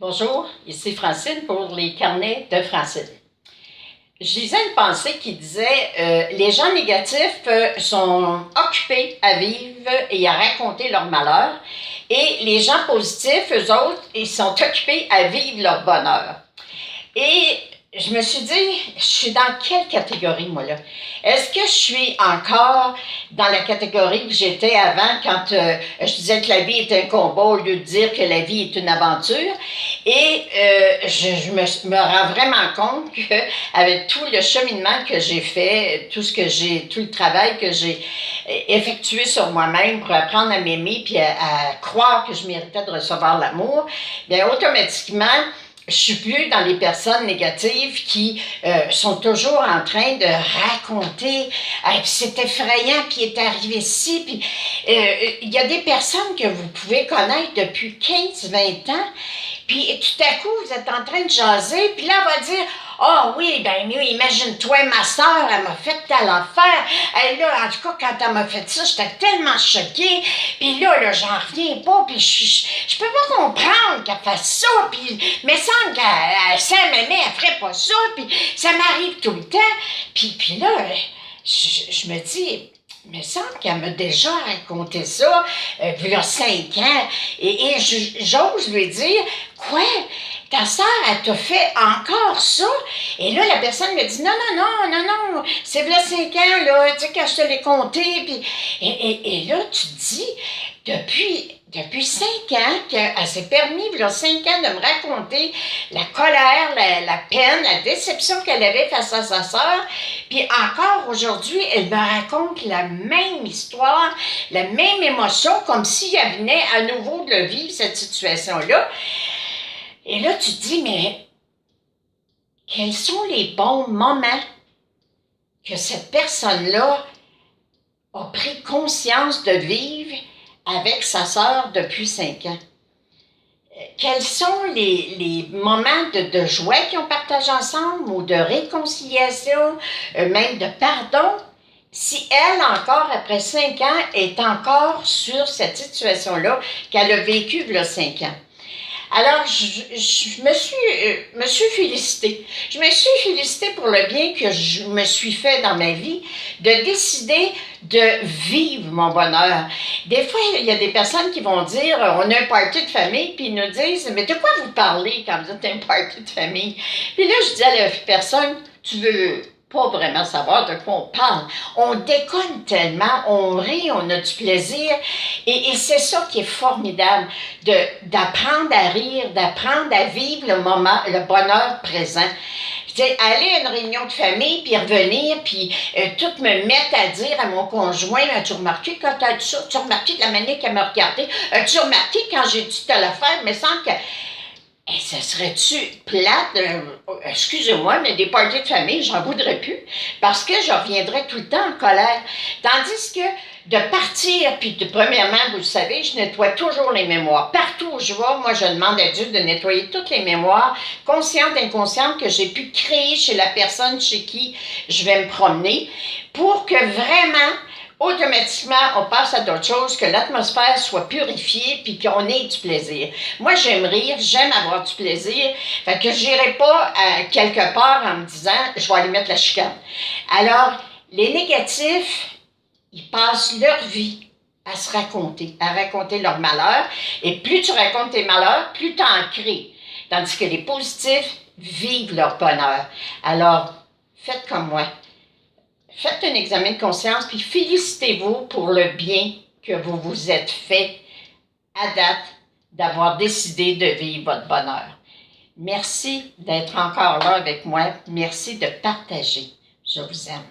Bonjour, ici Francine pour les carnets de Francine. Je lisais une pensée qui disait les gens négatifs sont occupés à vivre et à raconter leur malheur, et les gens positifs, eux autres, ils sont occupés à vivre leur bonheur. Et je me suis dit, je suis dans quelle catégorie, moi, là? Est-ce que je suis encore dans la catégorie que j'étais avant quand je disais que la vie est un combat au lieu de dire que la vie est une aventure? Et je me rends vraiment compte qu'avec tout le cheminement que j'ai fait, tout le travail que j'ai effectué sur moi-même pour apprendre à m'aimer puis à croire que je méritais de recevoir l'amour, bien automatiquement, je suis plus dans les personnes négatives qui sont toujours en train de raconter puis c'est effrayant, puis il est arrivé ci, puis il y a des personnes que vous pouvez connaître depuis 15-20 ans, puis tout à coup, vous êtes en train de jaser, puis là, on va dire « Ah oui, ben oui, imagine-toi, ma soeur, elle m'a fait tel affaire. Elle, là, en tout cas, quand elle m'a fait ça, j'étais tellement choquée. Puis là, j'en reviens pas, puis je peux pas comprendre qu'elle fasse ça, puis il me semble qu'elle, si elle m'aimait, elle ferait pas ça, puis ça m'arrive tout le temps. Puis là, je me dis... Il me semble qu'elle m'a déjà raconté ça, il y a 5 ans, et j'ose lui dire, quoi, ta sœur, elle t'a fait encore ça? Et là, la personne me dit, non, c'est il y a 5 ans, là, tu sais, quand je te l'ai compté, puis, et là, tu te dis, depuis 5 ans qu'elle s'est permis, il y a 5 ans, de me raconter la colère, la peine, la déception qu'elle avait face à sa sœur. Puis encore aujourd'hui, elle me raconte la même histoire, la même émotion, comme si elle venait à nouveau de le vivre, cette situation-là. Et là, tu te dis, mais quels sont les bons moments que cette personne-là a pris conscience de vivre avec sa sœur depuis 5 ans? Quels sont les moments de joie qu'ils ont partagé ensemble ou de réconciliation, même de pardon? Si elle, encore après 5 ans, est encore sur cette situation-là qu'elle a vécue il y a 5 ans. Alors, je me suis félicitée. Je me suis félicitée pour le bien que je me suis fait dans ma vie, de décider de vivre mon bonheur. Des fois, il y a des personnes qui vont dire, on a un party de famille, puis ils nous disent, mais de quoi vous parlez quand vous êtes un party de famille? Puis là, je dis à la personne, tu veux pas vraiment savoir de quoi on parle. On déconne tellement, on rit, on a du plaisir. Et c'est ça qui est formidable, d'apprendre à rire, d'apprendre à vivre le moment, le bonheur présent. Aller à une réunion de famille, puis revenir, puis tout me mettre à dire à mon conjoint, as-tu remarqué quand t'as dit ça? As-tu remarqué de la manière qu'elle m'a regardé? As-tu remarqué quand j'ai dit telle affaire? Il me semble que... ça serait-tu plate? Excusez-moi, mais des parties de famille, j'en voudrais plus, parce que je reviendrais tout le temps en colère. Tandis que de partir, puis premièrement, vous le savez, je nettoie toujours les mémoires. Partout où je vais, moi, je demande à Dieu de nettoyer toutes les mémoires, conscientes et inconscientes, que j'ai pu créer chez la personne chez qui je vais me promener, pour que vraiment... automatiquement, on passe à d'autres choses, que l'atmosphère soit purifiée puis qu'on ait du plaisir. Moi, j'aime rire, j'aime avoir du plaisir, fait que j'irai pas quelque part en me disant « je vais aller mettre la chicane ». Alors, les négatifs, ils passent leur vie à se raconter, à raconter leurs malheurs, et plus tu racontes tes malheurs, plus tu en crées. Tandis que les positifs vivent leur bonheur. Alors, faites comme moi. Faites un examen de conscience, puis félicitez-vous pour le bien que vous vous êtes fait à date d'avoir décidé de vivre votre bonheur. Merci d'être encore là avec moi. Merci de partager. Je vous aime.